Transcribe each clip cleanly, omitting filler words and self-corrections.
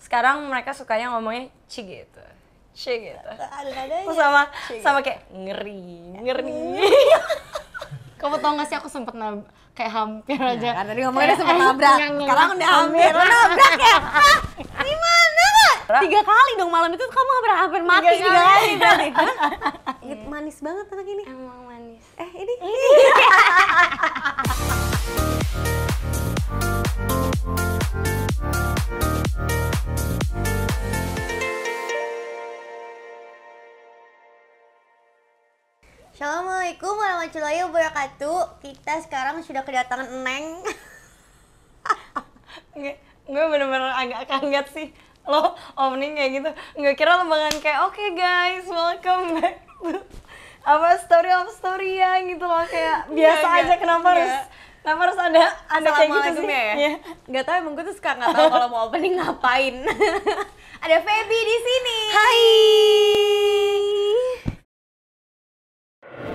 Sekarang mereka sukanya ngomongnya ci gitu. Ada-adanya. Terus sama kayak ngeri. Kamu tau gak sih aku sempet kayak hampir aja. Kan tadi ngomongnya sempet nabrak. Sekarang udah hampir nabrak ya. Gimana Kak? 3 kali dong malam itu kamu hampir mati 3 kali berarti. Manis banget anak ini. Emang manis. Ini. Assalamualaikum warahmatullahi wabarakatuh. Kita sekarang sudah kedatangan Neng. Gue bener-bener agak kaget sih lo opening kayak gitu. Nggak kira lo bakalan kayak oke guys, welcome back to apa story of story ya gitu loh, kayak biasa aja. Kenapa harus ada kayak gitu sih? Ya? Gak tau, emang gue tuh suka nggak tahu kalau mau opening ngapain. Ada Feby di sini. Hai.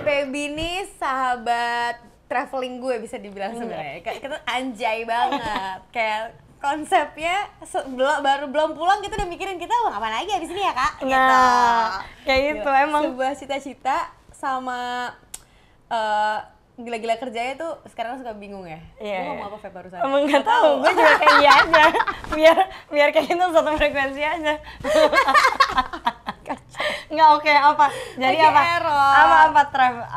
Feby ini sahabat traveling gue bisa dibilang sebenarnya. Kayak kita anjay banget. Kayak konsepnya belum pulang kita udah mikirin kita mau ngapain lagi abis ini ya Kak? Nah, gitu. kayak gitu emang. Sebuah cita-cita sama gila-gila kerjanya tuh sekarang suka bingung ya. Iya. Gue mau apa Feb barusan? Emang nggak tahu. Gue juga kayak iya aja. Biar kayak gitu satu frekuensi aja. Nggak oke apa? Jadi Lagi apa? error.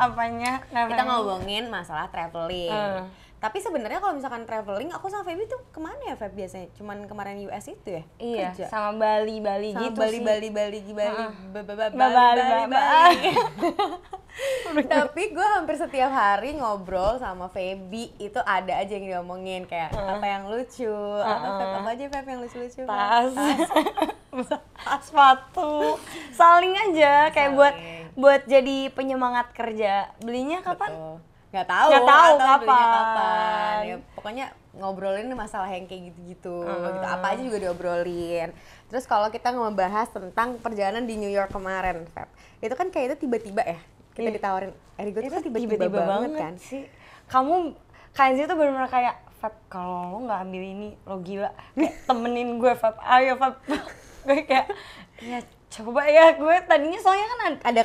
Apanya? Kita ngomongin masalah traveling. Tapi sebenarnya kalau misalkan traveling, aku sama Feby tuh kemana ya Feb biasanya? Cuman kemarin US itu ya? Iya, kerja. sama Bali gitu sih. Bali. Tapi gue hampir setiap hari ngobrol sama Feby, itu ada aja yang diomongin kayak apa yang lucu, atau Feb apa aja Feb yang lucu-lucu? Tas. Sepatu. Saling aja kayak buat jadi penyemangat kerja. Belinya kapan? Betul. Nggak tahu kapan. Ya, pokoknya ngobrolin masalah yang kayak gitu-gitu. Gitu. Apa aja juga diobrolin. Terus kalau kita ngebahas tentang perjalanan di New York kemarin, Feb. Itu kan kayak itu tiba-tiba ya. Kita ditawarin, Erigo itu kan tiba-tiba banget kan sih. Kamu kayak tuh benar-benar kayak, Feb, kalau lo nggak ambil ini lo gila. Kayak temenin gue, Feb. Ayo Feb. Gue kayak ya coba ya, gue tadinya soalnya kan ada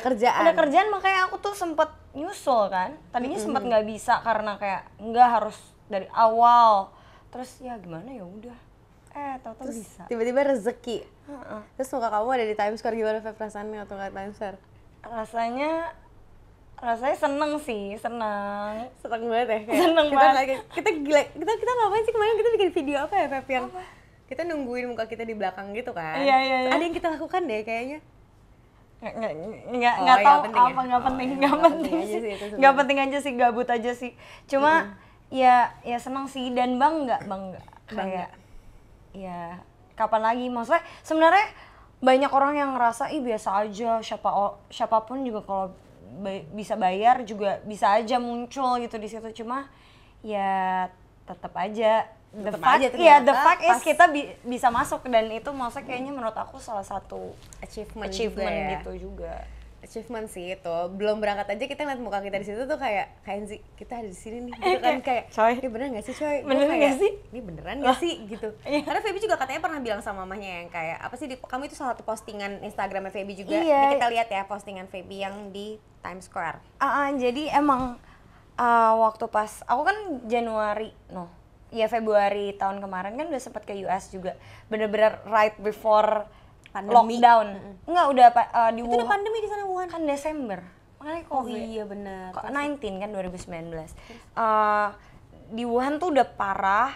kerjaan makanya aku tuh sempet nyusul kan. Tadinya sempet nggak bisa karena kayak nggak harus dari awal. Terus ya gimana ya udah. Tahu-tahu bisa. Tiba-tiba rezeki. Terus muka kamu ada di Times Square, gimana Feb perasaannya atau nggak Times Square? Rasanya seneng sih, seneng banget ya kayak seneng banget. Kita gila, kita ngapain sih kemarin, kita bikin video apa ya Feb yang kita nungguin muka kita di belakang gitu kan. Iya. Ada yang kita lakukan deh kayaknya. Nggak tahu apa, nggak penting aja sih, gabut aja sih. Cuma ya senang sih dan bangga kayak ya kapan lagi, maksudnya sebenarnya banyak orang yang ngerasa biasa aja, siapapun juga kalau bisa bayar juga bisa aja muncul gitu di situ. Cuma ya tetap aja the fact is kita bisa masuk, dan itu maksudnya kayaknya menurut aku salah satu achievement gitu juga. Achievement sih itu. Belum berangkat aja kita ngeliat muka kita di situ tuh kayak sih kita ada di sini nih gitu kan, kayak ini beneran nggak sih coy? Ini beneran nggak sih gitu. Karena Feby juga katanya pernah bilang sama mamanya yang kayak apa sih, kamu itu salah satu postingan Instagramnya Feby juga. Ini kita lihat ya postingan Feby yang di Times Square. Jadi emang waktu pas aku kan Februari tahun kemarin kan udah sempat ke US juga, bener-bener right before pandemi. Lockdown. Enggak, udah di Wuhan. Itu udah pandemi di sana Wuhan. Kan Desember. Makanya COVID. Iya benar. 19 kan 2019. Di Wuhan tuh udah parah.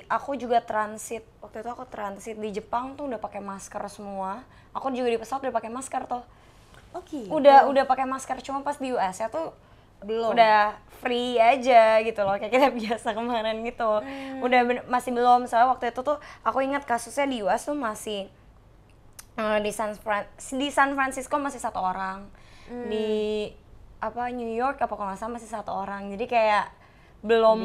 Aku juga transit. Waktu itu aku transit di Jepang tuh udah pakai masker semua. Aku juga di pesawat udah pakai masker tuh. Oke. Udah pakai masker, cuma pas di US ya tuh belum, udah free aja gitu loh, kayak kita biasa kemarin gitu. Masih belum, soalnya waktu itu tuh aku ingat kasusnya di US tuh masih di San Francisco masih 1 orang, di New York kalau nggak salah masih 1 orang, jadi kayak belum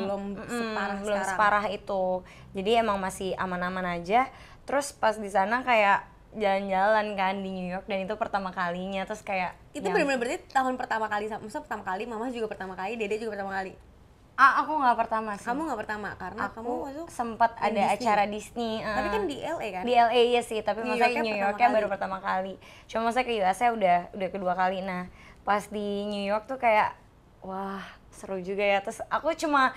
separah itu, jadi emang masih aman-aman aja. Terus pas di sana kayak jalan-jalan kan di New York, dan itu pertama kalinya. Terus kayak itu benar-benar berarti tahun pertama kali, maksudnya pertama kali, mama juga pertama kali, dede juga pertama kali. Aku nggak pertama sih. Kamu nggak pertama karena aku kamu sempat ada Disney. acara Disney. Tapi kan di LA kan? Di LA ya sih, tapi New maksudnya Yorknya New pertama Yorknya kali. baru pertama kali. Cuma maksudnya ke US udah kedua kali. Nah pas di New York tuh kayak wah seru juga ya. Terus aku cuma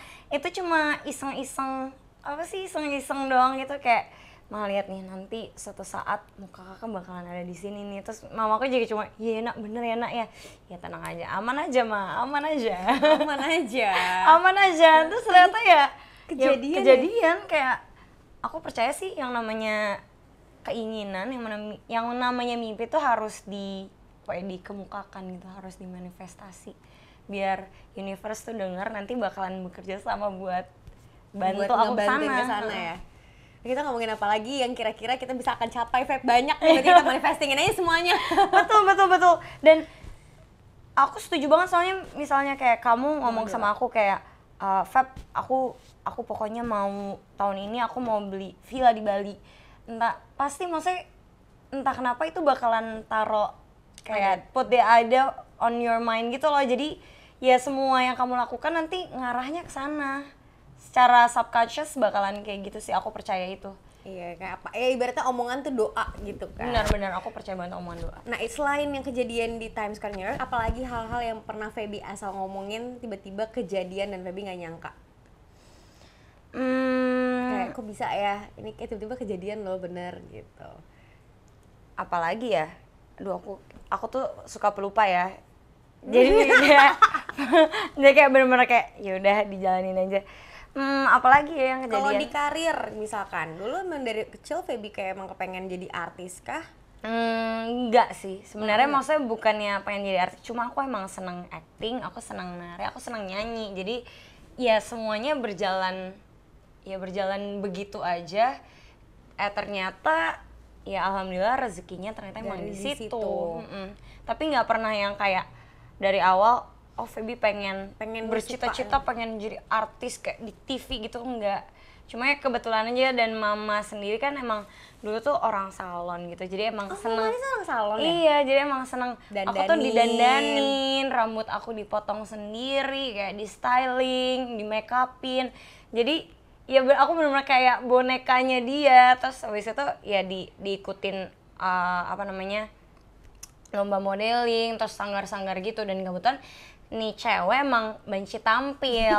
iseng-iseng apa sih iseng-iseng doang gitu kayak mah lihat nih nanti suatu saat muka kakak bakalan ada di sini nih. Terus mamaku juga cuma iya nak bener ya nak ya tenang aja aman aja mah aman aja Aman aja. aman aja. Terus ternyata ya Kejadian kayak aku percaya sih yang namanya keinginan yang namanya mimpi tuh harus dikemukakan gitu, harus dimanifestasi biar universe tuh denger nanti bakalan bekerja sama buat bantu aku kesana ya. Kita ngomongin apa lagi yang kira-kira kita bisa akan capai, Feb? Banyak nih, kita manifestingin aja semuanya. betul. Dan aku setuju banget soalnya misalnya kayak kamu ngomong sama aku kayak Feb, aku pokoknya mau tahun ini aku mau beli villa di Bali. Pasti maksudnya entah kenapa itu bakalan taro kayak put the idea on your mind gitu loh. Jadi ya semua yang kamu lakukan nanti ngarahnya ke sana. Secara subconscious bakalan kayak gitu sih, aku percaya itu. Iya, kayak apa? Ya ibaratnya omongan tuh doa gitu kan. Benar, aku percaya banget omongan doa. Nah, selain yang kejadian di Times Square New York, apalagi hal-hal yang pernah Feby asal ngomongin tiba-tiba kejadian dan Feby nggak nyangka? Kayak kok bisa ya, ini kayak tiba-tiba kejadian loh, bener gitu. Apalagi ya? Aduh, aku tuh suka pelupa ya. Jadi kayak bener-bener kayak yaudah dijalanin aja. Apalagi ya yang kejadian? Kalau di karir misalkan, dulu emang dari kecil Feby kayak emang kepengen jadi artis kah? Enggak sih, sebenarnya maksudnya bukannya pengen jadi artis, cuma aku emang seneng acting, aku seneng nari, aku seneng nyanyi. Jadi ya semuanya berjalan begitu aja. Ternyata ya alhamdulillah rezekinya ternyata emang di situ. Tapi nggak pernah yang kayak dari awal Feby pengen bercita-cita pengen jadi artis kayak di TV gitu, enggak. Cuma ya kebetulan aja dan mama sendiri kan emang dulu tuh orang salon gitu, jadi emang seneng. Orang salon ya? Iya, jadi emang seneng. Aku tuh didandanin, rambut aku dipotong sendiri, kayak di styling, di make upin. Jadi ya aku benar-benar kayak bonekanya dia. Terus habis itu ya diikutin lomba modeling, terus sanggar-sanggar gitu. Dan kebetulan nih cewek emang benci tampil.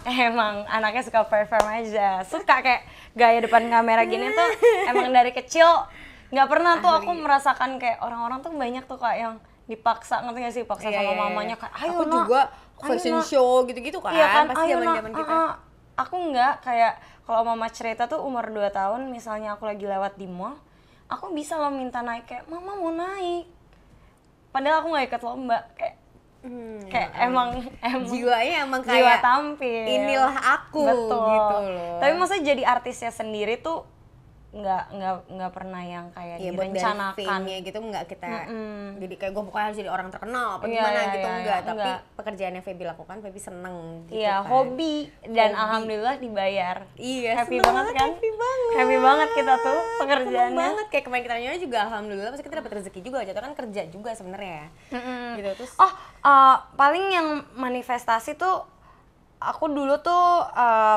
Emang anaknya suka perform aja, suka kayak gaya depan kamera gini tuh. Emang dari kecil nggak pernah tuh aku merasakan kayak orang-orang tuh banyak tuh kayak yang dipaksa, ngerti gak sih, paksa sama mamanya kayak ayo aku juga fashion show gitu-gitu kan. Iya kan, pasti zaman-zaman kita. Aku nggak kayak kalau mama cerita tuh umur 2 tahun misalnya aku lagi lewat di mall, aku bisa loh minta naik kayak mama mau naik. Padahal aku nggak ikut lomba, kayak emang jiwanya emang kayak jiwa tampil. Inilah aku. Betul. Gitu loh. Tapi maksudnya jadi artisnya sendiri tuh nggak pernah yang kayak direncanakan. Buat dari gitu nggak kita jadi kayak gue pokoknya harus jadi orang terkenal apa gimana gitu enggak. Tapi pekerjaan yang Feby lakukan Feby seneng gitu kan. Hobi dan alhamdulillah dibayar. Iya, happy banget kan? Happy banget kita tuh pekerjaannya. Seneng banget, kayak kemarin kita nanya juga alhamdulillah pasti kita dapat rezeki juga, jatuh kan kerja juga sebenarnya. Gitu terus. Paling yang manifestasi tuh aku dulu tuh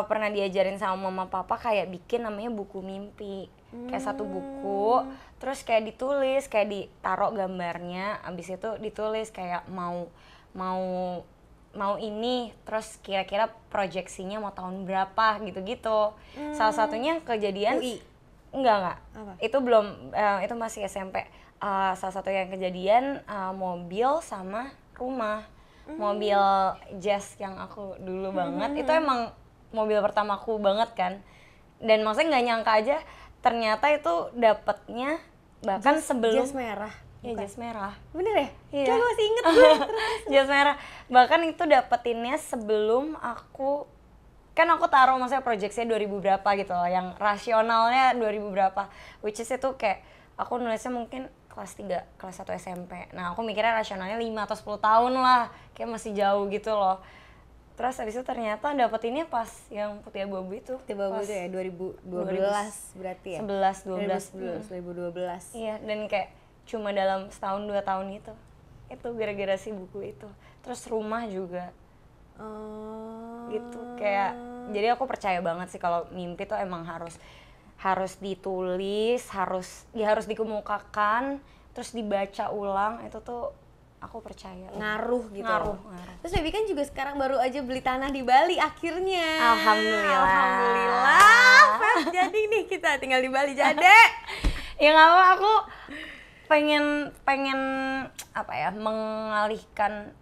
pernah diajarin sama mama papa kayak bikin namanya buku mimpi. Kayak satu buku, terus kayak ditulis, kayak ditaruh gambarnya, abis itu ditulis kayak mau ini, terus kira-kira proyeksinya mau tahun berapa gitu-gitu. Salah satunya kejadian UI? Enggak. Apa? Itu belum, itu masih SMP. Salah satu yang kejadian mobil sama rumah. Mobil jazz yang aku dulu banget, itu emang mobil pertamaku banget kan. Dan maksudnya nggak nyangka aja ternyata itu dapetnya bahkan sebelum jazz merah. Ya jazz merah. Bener ya? Iya. Gue masih inget gue. Jazz merah. Bahkan itu dapetinnya sebelum aku taruh maksudnya proyeksinya 2000 berapa gitu loh, yang rasionalnya 2000 berapa, which is itu kayak aku nulisnya mungkin kelas 3, kelas 1 SMP. Nah aku mikirnya rasionalnya 5 atau 10 tahun lah, kayak masih jauh gitu loh. Terus habis itu ternyata dapetinnya pas yang putih abu-abu itu. Putih abu-abu itu ya, 2012 berarti ya? 2012. Iya, dan kayak cuma dalam setahun 2 tahun itu. Itu gara-gara si buku itu. Terus rumah juga. Gitu kayak, jadi aku percaya banget sih kalau mimpi tuh emang harus ditulis, harus dikemukakan, terus dibaca ulang, itu tuh aku percaya ngaruh gitu. Ngaruh. Terus Feby kan juga sekarang baru aja beli tanah di Bali akhirnya. Alhamdulillah. Feb, jadi nih kita tinggal di Bali jadi. Ya nggak apa, aku pengen apa ya, mengalihkan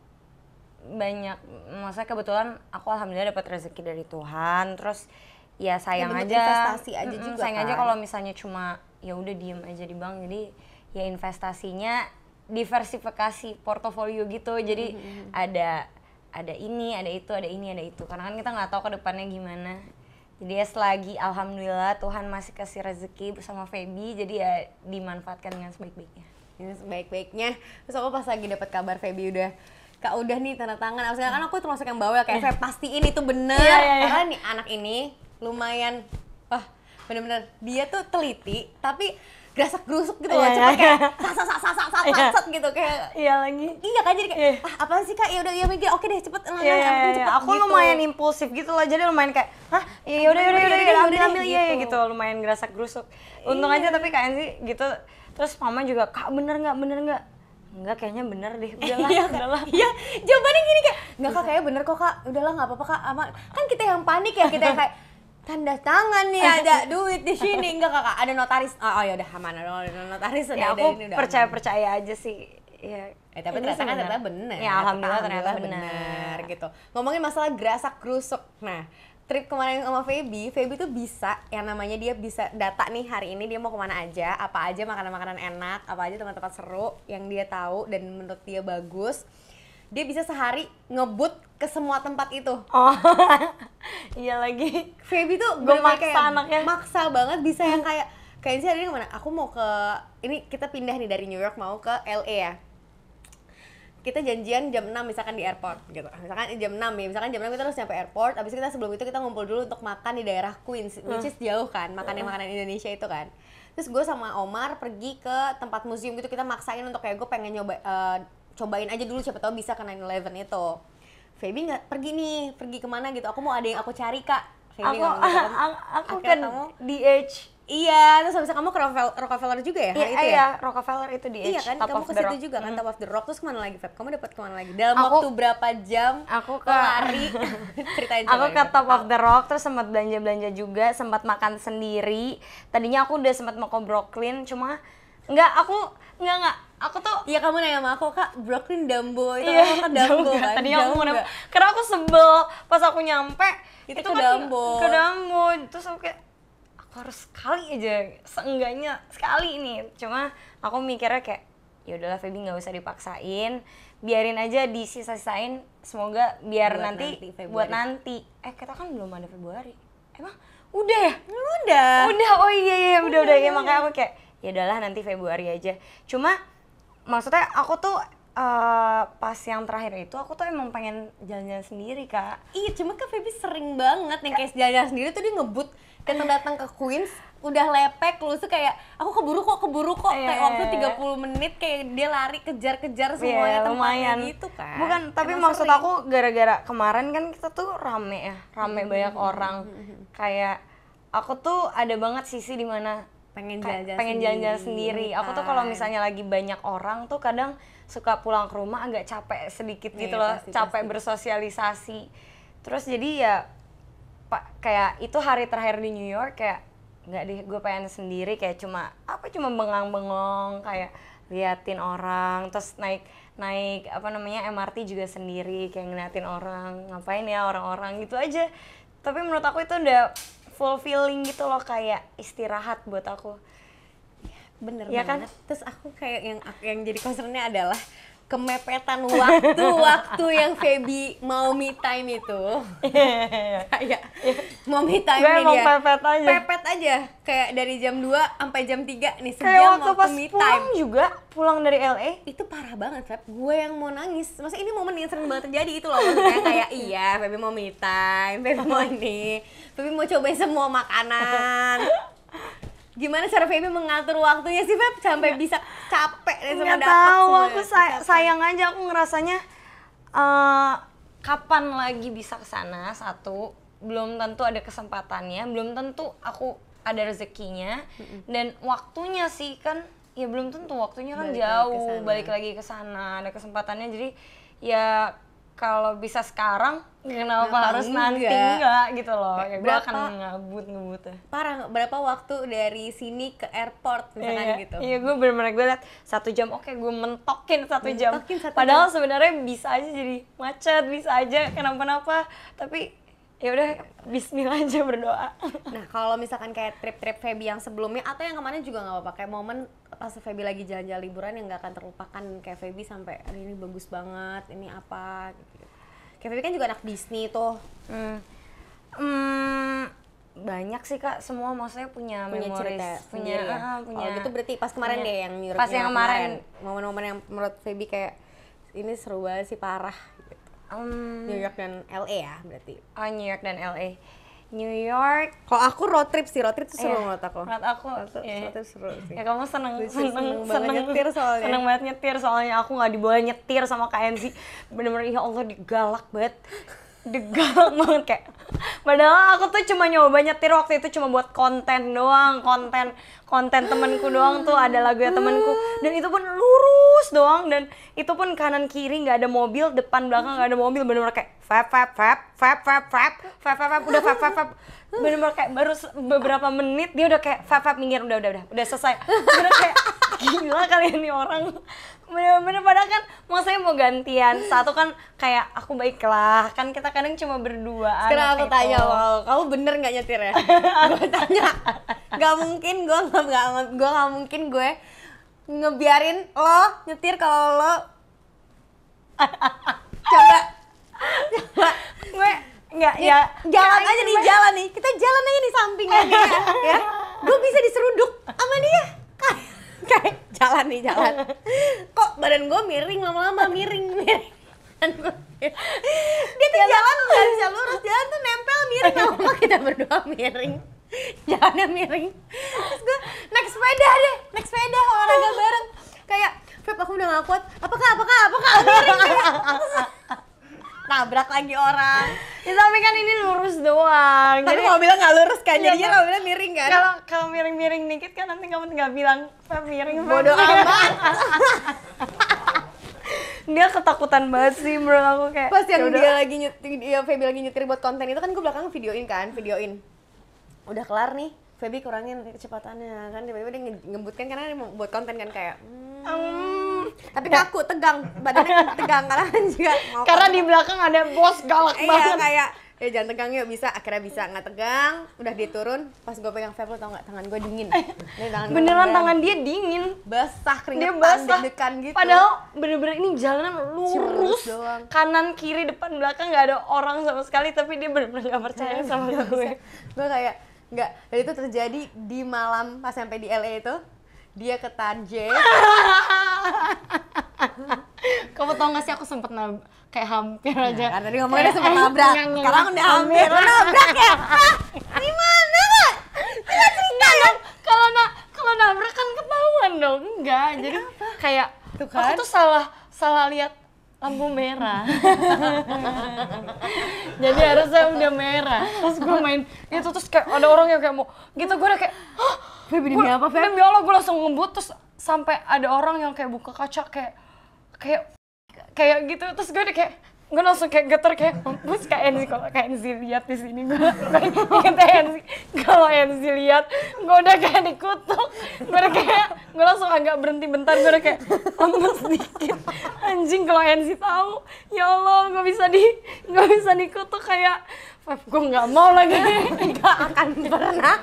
banyak, maksudnya kebetulan aku alhamdulillah dapat rezeki dari Tuhan, terus ya sayang ya, aja investasi aja juga sayang kan? aja kalau misalnya cuma ya udah diem aja di bank, jadi ya investasinya diversifikasi portofolio gitu, jadi ada ini, ada itu, ada ini, ada itu, karena kan kita nggak tahu ke depannya gimana. Jadi ya selagi alhamdulillah Tuhan masih kasih rezeki bersama Feby, jadi ya dimanfaatkan dengan sebaik-baiknya. Ini sebaik-baiknya. Terus aku pas lagi dapat kabar Feby udah nih tanda tangan, maksudnya kan aku termasuk yang bawel kayak Feb pastiin itu bener, karena nih anak ini lumayan, wah bener-bener dia tuh teliti, tapi gerasak gerusuk gitu loh, cepet kayak sat gitu kayak. Iya lagi. Iya kan, jadi kayak apaan sih Kak, ya udah ya mikir oke deh cepet cepet. Aku gitu. Lumayan impulsif gitu lah, jadi lumayan kayak ya udah ambil iya gitu, lumayan gerasak gerusuk. Untung aja tapi Kak Enzi gitu, terus Mama juga, Kak bener nggak? Enggak, kayaknya bener deh, udahlah. Iya, jawabannya gini kayak, enggak Kak, kayaknya bener kok Kak, udahlah nggak apa-apa Kak, aman. Kan kita yang panik ya, kita yang kayak tanda tangan nih, ada duit di sini, enggak Kak, ada notaris. Oh ya udah aman, ada notaris. Ya aku percaya aja sih. Ya, tapi ternyata bener. Ya alhamdulillah ternyata bener gitu. Ngomongin masalah gerasak gerusuk, nah trip kemarin sama Feby tuh bisa, yang namanya dia bisa data nih hari ini dia mau kemana aja, apa aja makanan-makanan enak, apa aja tempat-tempat seru yang dia tahu dan menurut dia bagus. Dia bisa sehari ngebut ke semua tempat itu. Oh, iya lagi. Feby tuh gue maksa anaknya. Maksa banget, bisa yang kayak sih hari ini kemana? Aku mau ke, ini kita pindah nih dari New York mau ke LA ya. Kita janjian jam 6 misalkan di airport gitu. Misalkan jam 6 ya, misalkan jam 6 kita harus nyampe airport. Abis kita sebelum itu kita ngumpul dulu untuk makan di daerah Queens, which is jauh kan, makanan Indonesia itu kan. Terus gue sama Omar pergi ke tempat museum gitu, kita maksain untuk kayak gue pengen cobain aja dulu, siapa tahu bisa ke 9/11 itu. Feby nggak pergi kemana gitu, aku mau ada yang aku cari Kak. Feby aku kan DH. Iya, terus habis kamu ke Rockefeller juga ya? Iya, Rockefeller itu di Iya kan, kamu ke situ juga kan, Top of the Rock. Terus kemana lagi, Feb? Kamu dapat kemana lagi? Dalam waktu berapa jam? Aku lari. Ceritain coba. Aku ke Top of the Rock, terus sempat belanja juga, sempat makan sendiri. Tadinya aku udah sempat mau ke Brooklyn, cuma aku tuh. Iya, kamu nanya sama aku, Kak, Brooklyn Dumbo itu kan ke Dumbo kan? Tadinya aku mau karena aku sebel pas aku nyampe itu ke Dumbo. Ke Dumbo, terus aku kayak harus sekali aja, seenggaknya sekali nih. Cuma aku mikirnya kayak ya udahlah Feby, nggak usah dipaksain, biarin aja disisa-sisain, semoga biar nanti buat nanti. Kita kan belum ada Februari, emang udah ya? Udah, oh iya udah ya, makanya aku kayak ya udahlah nanti Februari aja. Cuma maksudnya aku tuh pas yang terakhir itu aku tuh emang pengen jalan-jalan sendiri Kak. Iya, cuma kan Feby sering banget yang kayak jalan-jalan sendiri tuh dia ngebut datang ke Queens, udah lepek lu tuh kayak aku keburu kok kayak waktu 30 menit kayak dia lari kejar-kejar semuanya tempatnya gitu kan. Bukan, tapi emang maksud aku gara-gara kemarin kan kita tuh rame banyak orang. Kayak aku tuh ada banget sisi dimana pengen jalan-jalan sendiri. Aku tuh kalau misalnya lagi banyak orang tuh kadang suka pulang ke rumah agak capek sedikit gitu loh, capek bersosialisasi. Terus jadi ya kayak itu hari terakhir di New York, kayak nggak deh, gue pengen sendiri, kayak cuma bengang-bengong, kayak liatin orang, terus naik MRT juga sendiri, kayak ngeliatin orang, ngapain ya orang-orang gitu aja. Tapi menurut aku itu udah fulfilling gitu loh, kayak istirahat buat aku. Bener ya banget. Kan? Terus aku kayak yang jadi concernnya adalah kemepetan waktu yang Feby mau me time itu. Kayak mau me time nih dia. Pepet aja. Kayak dari jam 2 sampai jam 3 nih, sejam waktu me time. Pulang dari LA itu parah banget, Feb. Gue yang mau nangis. Maksudnya ini momen yang sering banget terjadi itu loh. Maksudnya kayak iya, Feby mau me time, Feby mau ini. Feby mau cobain semua makanan. Gimana cara Feby mengatur waktunya sih, Feb, sampai bisa capek dan semua dapat semua. Aku sayang aja, aku ngerasanya kapan lagi bisa ke sana, satu, belum tentu ada kesempatannya, belum tentu aku ada rezekinya, dan waktunya sih kan, ya belum tentu, waktunya kan jauh, balik lagi ke sana, ada kesempatannya, jadi ya kalau bisa sekarang, kenapa harus nanti enggak gitu loh, ya gue akan ngebut ya. Parah, berapa waktu dari sini ke airport misalkan gitu. Iya, gue bener-bener gue liat 1 jam, oke gue mentokin 1 jam. Padahal sebenarnya bisa aja jadi macet, bisa aja kenapa-napa, tapi ya udah bismillah aja, berdoa. Nah, kalau misalkan kayak trip-trip Feby yang sebelumnya atau yang kemarin juga nggak apa-apa, kayak momen pas Feby lagi jalan-jalan liburan yang nggak akan terlupakan, kayak Feby sampai ini bagus banget, ini apa gitu. Kayak Feby kan juga anak Disney tuh. Banyak sih Kak, semua maksudnya punya cerita punya ya? Punya. Oh gitu berarti pas kemarin deh yang New York. Pas yang kemarin. Momen-momen yang menurut Feby kayak ini seru banget sih, parah. New York dan LA ya berarti. Oh, New York dan LA. New York. Kalau aku road trip tuh seru menurut aku. Menurut aku road trip seru sih. Ya kamu seneng banget nyetir soalnya. Seneng banget nyetir soalnya, aku nggak diboleh nyetir sama KNZ. Bener-bener ya Allah, digalak banget. Digalak banget kayak. Padahal aku tuh cuma nyoba nyetir waktu itu cuma buat konten doang, konten temenku doang tuh, ada lagunya temenku, dan itu pun lurus doang, dan itu pun kanan kiri nggak ada mobil, depan belakang nggak ada mobil, bener-bener kayak udah bener-bener kayak baru beberapa menit dia udah kayak minggir, udah selesai, bener kayak gila kalian nih orang. Bener-bener padahal kan maksudnya mau gantian, satu kan kayak aku baiklah, kan kita kadang cuma berduaan. Sekarang aku tanya, kamu bener nggak nyetir ya? Gue tanya, nggak mungkin gue nggak mungkin gue ngebiarin lo nyetir kalau lo coba gue nggak ya jalan aja nih, jalan nih, kita jalan aja di sampingnya ya, gue bisa diseruduk sama dia kayak jalan kok badan gue miring, lama-lama miring dia tuh jalan nggak bisa lurus, jalan tuh nempel miring, lama kita berdua miring, jalannya miring. Terus gue naik sepeda olahraga bareng, kayak Feb aku udah gak kuat, apakah miring nabrak lagi orang. Ya tapi kan ini lurus doang. Tapi mobilnya nggak lurus kan, jadinya mobilnya miring kan. Kalau miring-miring dikit kan nanti kamu nggak bilang Feb miring. Bodoh amat. Dia ketakutan banget sih menurut aku, kayak pas yang dia lagi nyetir, Feby lagi nyetir buat konten itu kan gue belakang videoin. Udah kelar nih, Feby kurangin kecepatannya kan, tiba-tiba dia ngebutkan karena dia mau buat konten kan, kayak tapi kaku, tegang, badannya tegang karena kan juga mau karena di belakang ada bos galak banget. Iya, kayak jangan tegang yuk, bisa, akhirnya bisa, nggak tegang, udah diturun, pas gue pegang Feb, lo tau nggak tangan gue dingin. Beneran tangan dia dingin, basah, keringetan, dia basah, deg-degan gitu. Padahal bener-bener ini jalanan lurus, kanan kiri depan belakang nggak ada orang sama sekali, tapi dia bener-bener nggak percaya sama gue. Gue kayak nggak, dan itu terjadi di malam pas sampai di LA itu, dia ke Tanjay. Kamu tau gak sih aku sempet kayak hampir aja. Kan tadi ngomongnya sempet nabrak, sekarang udah hampir nabrak ya? Gimana kak? Kita cerita ya? Kalau nabrak kan ketahuan dong. Enggak, jadi kayak aku tuh salah lihat lampu merah. Jadi harusnya udah merah. Terus gue main itu, terus kayak ada orang yang kayak mau gitu, gue udah kayak Feb, demi apa Feb? Demi Allah, gue langsung ngebut, terus sampai ada orang yang kayak buka kaca kayak gitu, terus gue udah kayak gue langsung kayak getar, kayak mampus KNZ, kalau KNZ lihat di sini gue inget KNZ, kalau KNZ lihat gue udah kayak dikutuk, gue langsung agak berhenti bentar, gue udah kayak mampus dikit, anjing kalau KNZ tahu, ya Allah gue bisa dikutuk, kayak gue nggak mau lagi, nggak akan pernah.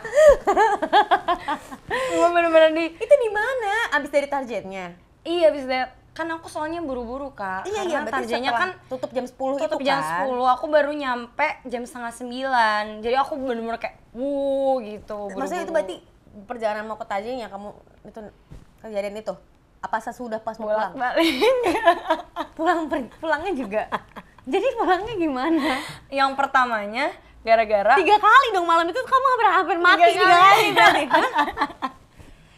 Gue bener-bener itu di mana? Abis dari targetnya? Iya, abis dari, kan aku soalnya buru-buru kak, karena targetnya kan tutup jam 10 itu kan? Tutup jam 10, aku baru nyampe jam 8:30, jadi aku bener-bener kayak gitu, buru-buru. Maksudnya itu berarti perjalanan mau ke Tajeng ya kamu itu kejadian itu? Apa sesudah pas mau pulang? Pulangnya juga? Jadi pulangnya gimana? Yang pertamanya gara-gara 3 kali dong malam itu, kamu hampir mati 3 kali berarti.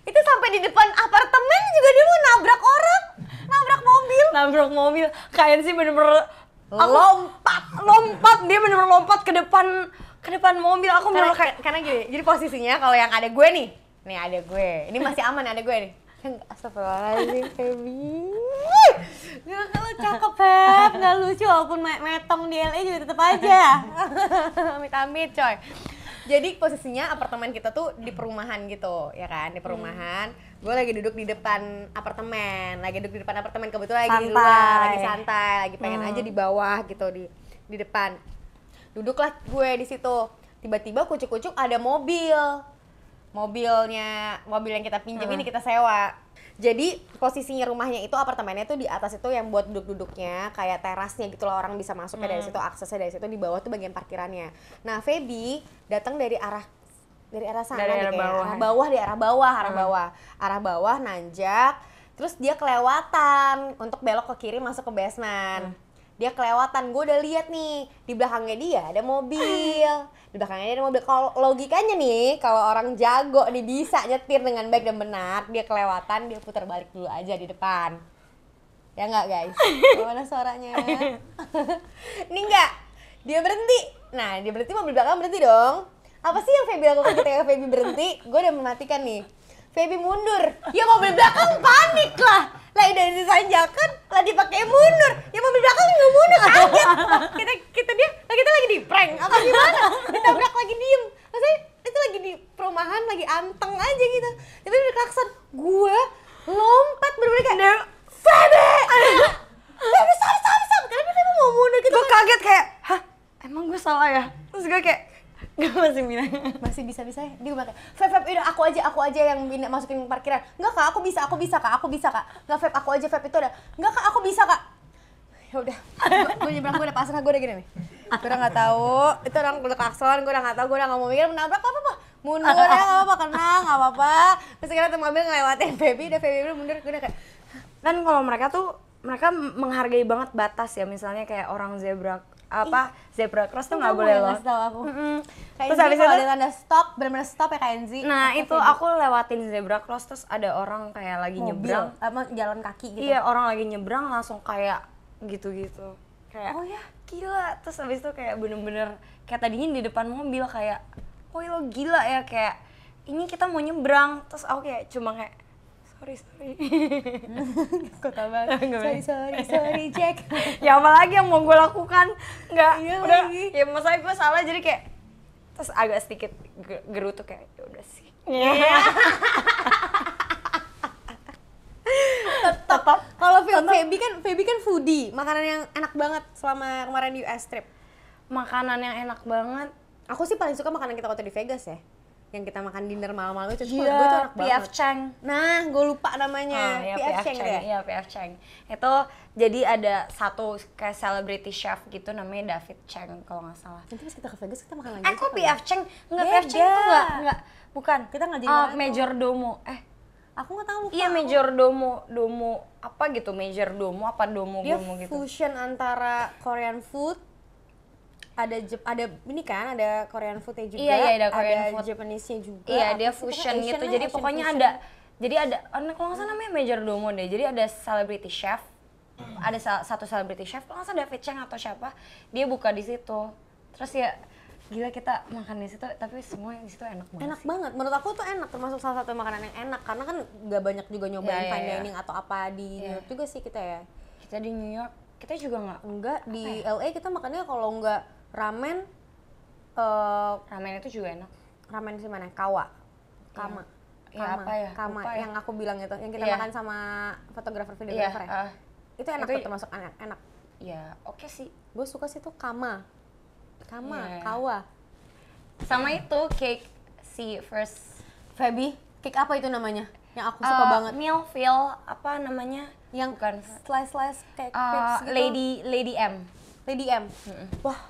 Itu sampai di depan apartemen juga dia mau nabrak orang, nabrak mobil. Kayaknya sih bener-bener lompat lompat, dia bener-bener lompat ke depan mobil. Aku bener kayak karena gini, jadi posisinya kalau yang ada gue nih ada gue, ini masih aman ada gue nih. Astagfirullahaladzim, Feby. Gak kalau cakep, Feb, gak lucu walaupun metong di LA juga tetep aja. Amit-amit, coy. Jadi posisinya apartemen kita tuh di perumahan gitu, ya kan, di perumahan. Gue lagi duduk di depan apartemen, kebetulan lagi di luar, lagi santai, lagi pengen aja di bawah gitu di depan. Duduklah gue di situ. Tiba-tiba kucuk-kucuk ada mobil yang kita pinjam ini kita sewa. Jadi posisinya rumahnya itu apartemennya tuh di atas itu yang buat duduk-duduknya kayak terasnya gitu loh, orang bisa masuknya dari situ, aksesnya dari situ, di bawah tuh bagian parkirannya. Nah, Feby datang dari arah sana, dari arah bawah nanjak, terus dia kelewatan untuk belok ke kiri masuk ke basement. Dia kelewatan, gue udah lihat nih di belakangnya dia ada mobil. Kalau logikanya nih, kalau orang jago nih bisa nyetir dengan baik dan benar, dia kelewatan, dia putar balik dulu aja di depan. Ya nggak guys? Mana suaranya? Ini enggak, dia berhenti. Nah, dia berhenti, mobil belakang berhenti dong. Apa sih yang Feby lakukan ketika Feby berhenti? Gue udah mematikan nih. Feby mundur, ya mobil belakang panik lah. Lah udah ditanjakan, lah dipakai mundur. Ya mobil belakang nggak mundur, kaget. Kita lagi di prank apa gimana? Ditabrak lagi diem. Maksudnya itu lagi di perumahan, lagi anteng aja gitu. Tapi udah klakson, gue lompat bener-bener kayak Feby! Feby stop. Karena Feby mau mundur gitu. Gue kaget kayak, hah? Emang gue salah ya? Terus gue kayak, gak masih bisa ya. Dia bilang kayak, Feb, udah aku aja yang masukin parkiran. Enggak kak, aku bisa kak. Enggak Feb, aku aja, Feb itu udah. Enggak kak, aku bisa kak. Ya udah, gue nyebrang, gue udah pasrah, gue udah gini nih. Gue udah nggak tahu, itu orang udah klakson, gue udah nggak tahu, gue udah nggak mau mikir menabrak apa, mundur ya nggak apa-apa, kena nggak apa-apa. Terus sekarang tuh mobil ngelewatin Feby, udah mundur, gue udah kayak. Kan kalau mereka menghargai banget batas ya, misalnya kayak orang zebra cross tuh nggak boleh loh. Tahu aku. Terus habis itu ada tanda stop, benar-benar stop ya Kak Enzi. Nah itu aku lewatin zebra cross, terus ada orang kayak lagi nyebrang, jalan kaki gitu. Iya, orang lagi nyebrang langsung kayak gitu-gitu. Kayak, oh ya, gila. Terus habis itu kayak bener-bener kayak tadinya di depan mobil kayak, oh lo gila ya, kayak ini kita mau nyebrang. Terus aku kayak cuma kayak sorry kota banget, sorry Jack. Ya apalagi yang mau gue lakukan, nggak, iya, udah lagi. Ya masalahnya gue salah, jadi kayak terus agak sedikit gerutu kayak ya udah sih. Tetap kalau Feby kan foodie, makanan yang enak banget selama kemarin di US trip. Makanan yang enak banget, aku sih paling suka makanan kita waktu di Vegas ya, yang kita makan dinner malam-malam itu, gue tuh enak banget. PF Chang. Nah, gue lupa namanya. PF Chang ya? Iya, PF Chang. Itu jadi ada satu kayak celebrity chef gitu namanya David Chang kalau nggak salah. Nanti pas kita ke Vegas kita makan lagi. Kok PF Chang? Enggak, PF Chang itu enggak. Bukan. Kita nggak jadi Majordomo. Aku nggak tahu, lupa. Iya, Majordomo apa gitu, Majordomo apa domo dia gitu. Fusion antara Korean food, ada ini kan, ada Korean foodnya juga, ada Korean food, Japanese-nya juga. Iya, dia fusion gitu. Jadi pokoknya fusion. ada kalau nggak salah namanya Majordomo deh. Jadi ada celebrity chef, ada satu celebrity chef, kalau nggak salah David Chang atau siapa, dia buka di situ. Terus ya gila, kita makan di situ, tapi semua yang di situ enak banget. Enak banget, menurut aku tuh enak, termasuk salah satu makanan yang enak, karena kan nggak banyak juga nyobain fine dining atau apa di New York juga sih kita ya. Kita di New York, kita juga enggak di LA kita makannya kalau nggak ramen, ramen itu juga enak. Ramen sih mana? Kama. Yang aku bilang itu, yang kita makan sama fotografer videografer ya. Itu enak tuh, termasuk enak. Ya, oke sih. Gue suka sih tuh Kawa. Sama itu cake si First Feby, cake apa itu namanya? Yang aku suka banget. Millville, apa namanya? Yang bukan slice cake gitu. Lady M. Wah,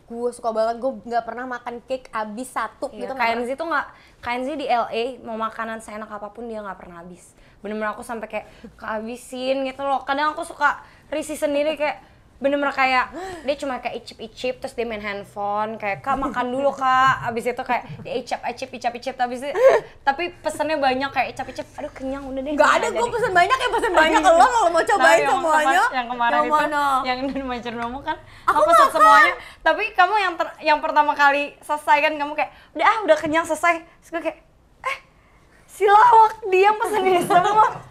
gue suka banget. Gue nggak pernah makan cake habis satu gitu. KNZ di LA mau makanan seenak apapun dia nggak pernah habis. Bener-bener aku sampai kayak kehabisin gitu loh. Kadang aku suka risih sendiri kayak bener-bener kayak dia cuma kayak icip-icip terus dia main handphone kayak Kak makan dulu Kak, abis itu kayak dia icip-icip tapi pesannya banyak kayak icip-icip, aduh kenyang udah deh. Nggak ada, gue pesen banyak lo kalau mau cobain semuanya. Yang kemarin itu yang di Majernomo kan aku pesan semuanya, tapi kamu yang pertama kali selesai kan kamu kayak udah kenyang selesai, terus gue kayak si lawak dia yang pesen ini semua.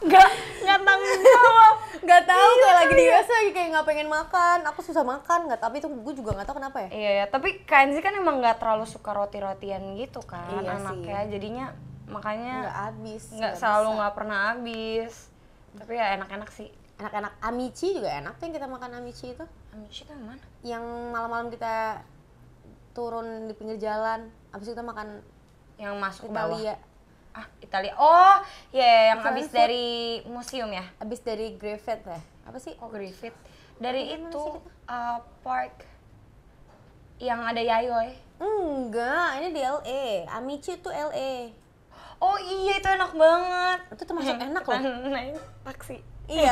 Nggak tanggung jawab. Nggak tahu kayak lagi di US lagi kayak nggak pengen makan, aku susah makan nggak, tapi itu gue juga nggak tahu kenapa ya. Iya tapi Kenzi kan emang nggak terlalu suka roti-rotian gitu kan anaknya, jadinya makanya nggak habis, nggak selalu nggak pernah habis. Tapi ya enak-enak sih. Enak-enak. Amici juga enak tuh yang kita makan Amici itu. Amici tuh mana? Yang malam-malam kita turun di pinggir jalan, habis itu kita makan yang masuk ke bawah. Italia. Oh, ya yang habis dari museum ya? Habis dari Griffith ya? Apa sih? Oh, Griffith. Dari itu park yang ada Yayoi. Enggak, ini di LA. Amici tuh LA. Oh iya, itu enak banget. Itu termasuk enak loh. Naik taksi. Iya.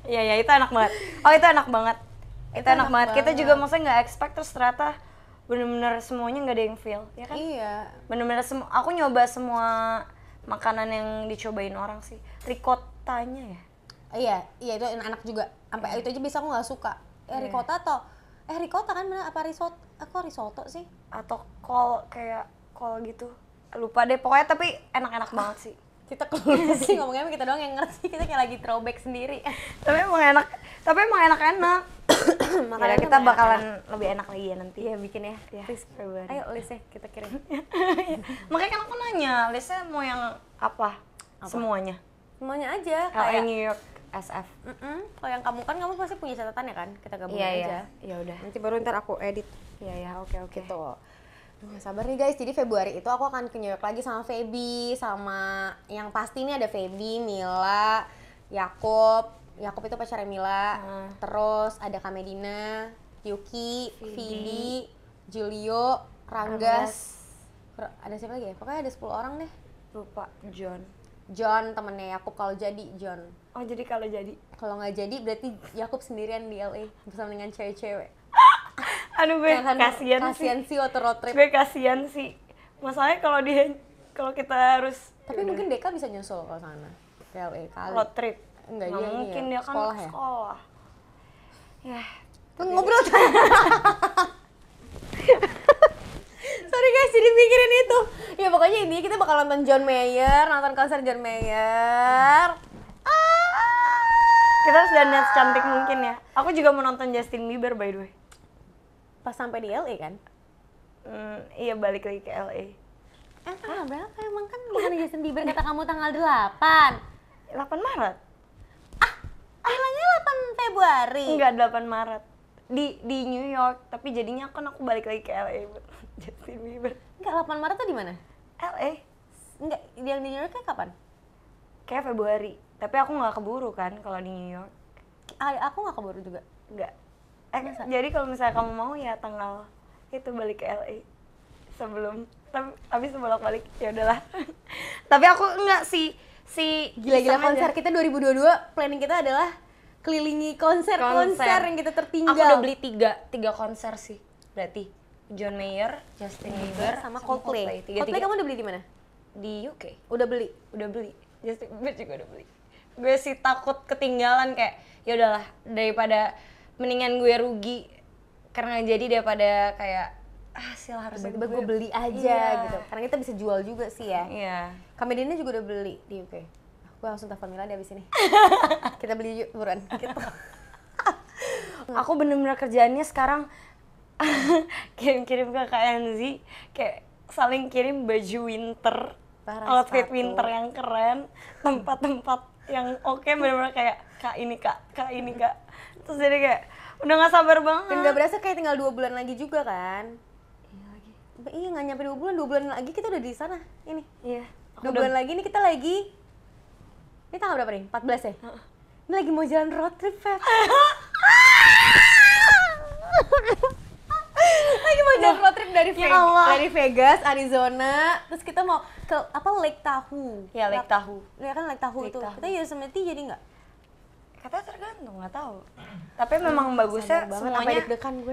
Iya, itu enak banget. Oh, itu enak banget. Itu enak banget. Kita juga maksudnya nggak expect terus ternyata bener-bener semuanya nggak ada yang feel, ya kan? Iya. Bener-bener aku nyoba semua makanan yang dicobain orang sih. Ricottanya ya? Iya itu enak juga. Sampai itu aja bisa aku nggak suka. Ricotta atau ricotta kan bener apa risotto? Aku risotto sih. Atau kayak kol gitu. Lupa deh pokoknya tapi enak-enak banget sih. Kita keluar sih ngomongnya kita doang yang ngerti, kita kayak lagi throwback sendiri. Tapi emang enak-enak. Makanya kita bakalan lebih enak lagi ya nanti. Iya bikin ya. Please Februari. Ayo listnya kita kirim. Makanya kan aku nanya, listnya mau yang apa? Semuanya aja. LA, New York, SF. Kalau yang kamu pasti punya catatan ya kan? Kita gabungin aja. Iya udah. Nanti baru ntar aku edit. Iya oke. Gitu. Nggak sabar nih guys, jadi Februari itu aku akan ke New York lagi sama Feby, sama yang pasti ini ada Feby, Mila, Yakob itu pacarnya Mila, terus ada Kak Medina, Yuki, Vidi, Julio, Ranggas, ada siapa lagi ya? Pokoknya ada 10 orang deh. Lupa. John temennya Yakob kalau jadi John. Oh jadi kalau jadi? Kalau nggak jadi berarti Yakob sendirian di LA bersama dengan cewek-cewek. Aduh gue kasian sih waktu road trip. Gue kasian sih. Masalahnya kalau kita harus. Tapi mungkin Deka bisa nyusul ke sana. Ke LA kali. Road trip. Enggak dia mungkin ya. Dia kan sekolah. Ya. Ngobrol. Sorry guys, jadi mikirin itu. Ya pokoknya ini kita bakal nonton John Mayer, nonton konser John Mayer. Kita harus dandan secantik mungkin ya. Aku juga mau nonton Justin Bieber by the way. Pas sampai di LA kan? Iya balik lagi ke LA. Tanggal berapa emang kan bukan Justin Bieber kata kamu tanggal 8 Maret. Bilangnya 8 Februari. Enggak, 8 Maret. Di New York, tapi jadinya aku balik lagi ke LA. Justin Bieber. Enggak, 8 Maret tuh di mana? LA. Enggak, yang di New York kapan? Kayak Februari. Tapi aku nggak keburu kan kalau di New York. Aku nggak keburu juga. Enggak. Jadi kalau misalnya kamu mau ya tanggal itu balik ke LA sebelum tapi sebelak-balik ya udahlah. Tapi aku enggak si gila-gila konser kita 2022 planning kita adalah kelilingi konser yang kita tertinggal. Aku udah beli 3 konser sih. Berarti John Mayer, Justin Bieber sama Coldplay. Coldplay kamu udah beli di mana? Di UK. Udah beli. Justin Bieber juga udah beli. Gue sih takut ketinggalan kayak ya udahlah daripada mendingan gue rugi karena jadi daripada kayak sila harus gue beli aja gitu. Karena kita bisa jual juga sih ya. Iya. Kamedina juga udah beli di UK. Gue langsung telepon Mila di abis ini. Kita beli yuk buruan gitu. Aku bener-bener kerjaannya sekarang kirim-kirim ke KNZ kayak saling kirim baju winter, outfit winter yang keren, tempat-tempat yang oke, bener-bener kayak kak ini kak. Terus jadi kayak udah nggak sabar banget. Dan nggak berasa kayak tinggal 2 bulan lagi juga kan? Iya nggak nyampe 2 bulan lagi kita udah di sana ini. Iya. 2 bulan lagi nih kita lagi. Ini tanggal berapa nih? 14 ya? Ini lagi mau jalan road trip, Feb. Lagi mau jalan road trip dari Vegas, Arizona. Terus kita mau ke Lake Tahoe. Ya Lake Tahoe. Ya kan Lake Tahoe itu. Kita Yosemite jadi nggak? Katanya tergantung, nggak tahu. Tapi memang bagusnya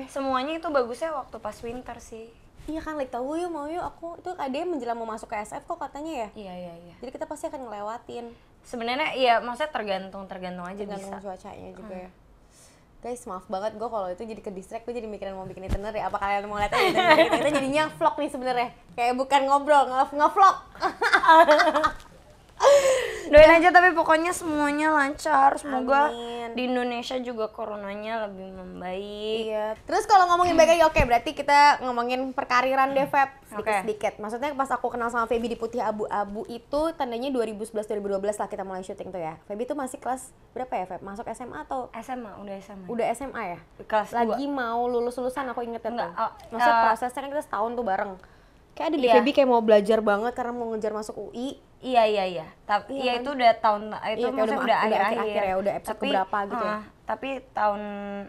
semuanya itu bagusnya waktu pas winter sih. Iya kan, like tahu yuk mau yuk aku itu dia menjelang mau masuk ke SF kok katanya ya. Iya. Jadi kita pasti akan ngelewatin. Sebenarnya iya, maksudnya tergantung aja tergantung bisa. Cuacanya juga ya. Guys, maaf banget gue kalau itu jadi ke distract, gue jadi mikirin mau bikin itinerary. Apa kalian mau lihat aja? Kita jadinya vlog nih sebenarnya. Kayak bukan ngobrol, nge-vlog. Doain aja tapi pokoknya semuanya lancar. Semoga Amin. di Indonesia juga coronanya lebih membaik. Iya. Terus kalau ngomongin baik lagi, oke, berarti kita ngomongin perkariran deh, Feb. Sedikit-sedikit. Maksudnya pas aku kenal sama Feby di Putih Abu-Abu itu tandanya 2011-2012 lah kita mulai syuting tuh ya. Feby tuh masih kelas berapa ya, Feb? Masuk SMA atau? Udah SMA. Udah SMA ya? Kelas 2. Lagi mau lulus-lulusan aku inget itu. Maksudnya prosesnya kan kita setahun tuh bareng. Kayak ada di Feby kayak mau belajar banget karena mau ngejar masuk UI. Iya. Tapi iya, itu udah tahun itu maksudnya udah akhir-akhir ya, udah episode keberapa gitu ya. Tapi tahun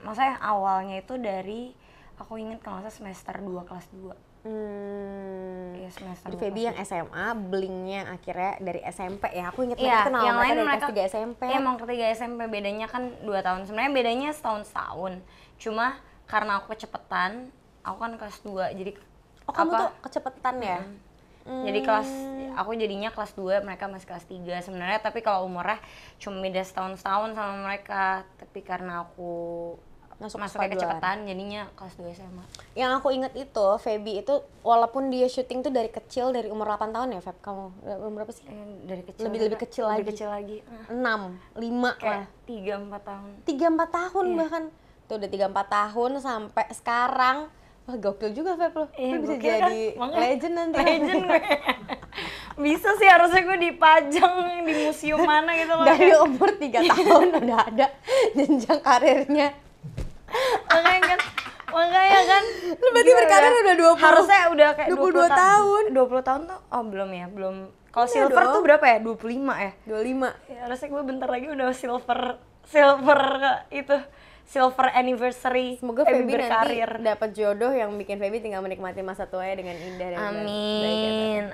maksudnya awalnya itu dari aku inget kalau nggak salah semester 2 kelas 2. Iya, semester. Jadi Feby yang SMA, Blingnya akhirnya dari SMP ya. Aku inget mereka kenal yang lain mereka kelas 3 SMP. Emang ketiga SMP bedanya kan 2 tahun. Sebenarnya bedanya setahun. Cuma karena aku kecepetan, aku kan kelas 2 jadi kamu tuh kecepetan ya? Jadi aku jadinya kelas 2, mereka masih kelas 3 sebenarnya, tapi kalau umurnya cuma beda setahun sama mereka. Tapi karena aku masuknya kecepatan, jadinya kelas 2 SMA. Yang aku inget itu, Feby itu walaupun dia syuting tuh dari kecil, dari umur 8 tahun ya, Feb? Kamu berapa sih? Dari kecil. Lebih kecil lagi. 6, 5 kayak 3-4 tahun. 3-4 tahun bahkan. Tuh udah 3-4 tahun sampai sekarang. Wah, gokil juga, Feb, lo. Lu bisa jadi kan? Legend nanti. Legend gue. Bisa sih, harusnya gue dipajang di museum mana gitu loh. Dari umur 3 tahun udah ada jenjang karirnya. Makanya kan. Lu berarti berkarir udah 20. Harusnya udah kayak 22 tahun. 20 tahun tuh, belum. Kalau silver tuh berapa ya? 25 ya? 25. Ya, harusnya gue bentar lagi udah silver itu. Silver anniversary. Semoga Feby nanti dapat jodoh yang bikin Feby tinggal menikmati masa tuanya dengan indah dan amin.